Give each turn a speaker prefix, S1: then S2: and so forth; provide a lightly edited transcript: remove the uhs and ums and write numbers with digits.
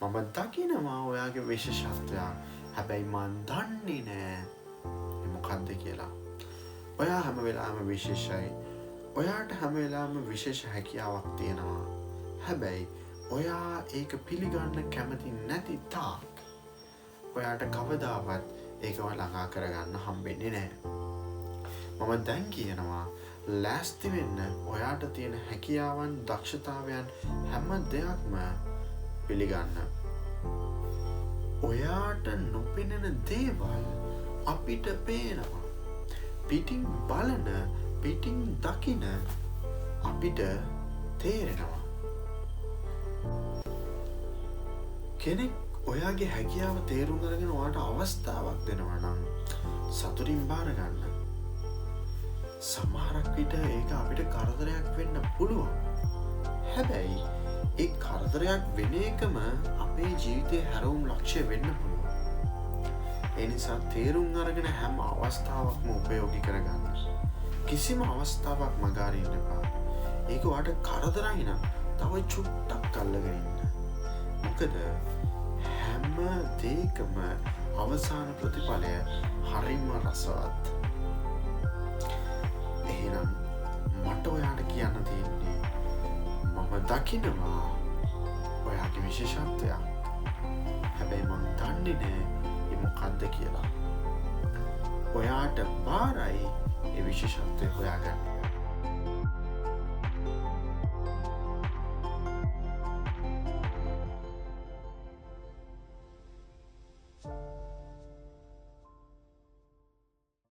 S1: මම දකිනවා ඔයාගේ විශේෂත්වයක්. හැබැයි මන් දන්නේ නෑ මොකක්ද කියලා. ඔයා හැම වෙලාවෙම විශේෂයි. ඔයාට හැම වෙලාවෙම විශේෂ හැකියාවක් තියෙනවා. හැබැයි ඔයා ඒක පිළිගන්න කැමති නැති තාක් ඔයාට කවදාවත් ඒක ළඟා කරගන්න හම්බෙන්නේ නෑ. මම දැන් කියනවා ලෑස්ති වෙන්න. ඔයාට තියෙන හැකියාවන් දක්ෂතාවයන් හැම දෙයක්ම පිළිගන්න. ඔයාට නොපෙනෙන දේවල් අපිට පේනවා. පිටින් බලන පිටින් දකින අපිට තේරෙනවා. කෙනෙක් ඔයාගේ හැකියාව තේරුම් අරගෙන ඔයාට අවස්ථාවක් දෙනවා නම් සතුටින් බාර ගන්න. සමහරක් විට ඒක අපිට කරදරයක් වෙන්න පුළුවන්. හැබැයි ඒ කරදරයක් වෙන එකම අපේ ජීවිතයේ හැරවුම් ලක්ෂ්‍ය වෙන්න පුළුවන්. ඒ නිසා තේරුම් අරගෙන හැම අවස්ථාවක්ම උපයෝගී කරගන්න. කිසිම අවස්ථාවක් මග අරින්න එපා. ඒක ඔයාට කරදරයි නම් තව චුට්ටක් අල්ලගෙන ඉන්න. මොකද හැම දෙයකම අවසාන ප්‍රතිඵලය හරිම රසවත්. එහෙනම් මට ඔයාට කියන්න තියෙන්නේ මම දකිනවා ඔයාගේ විශේෂත්වයක්. හැබැයි මම දන්නේ නෑ ඒ මොකක්ද කියලා. ඔයාට බාරයි ඒ විශේෂත්වය හොයාගන්න.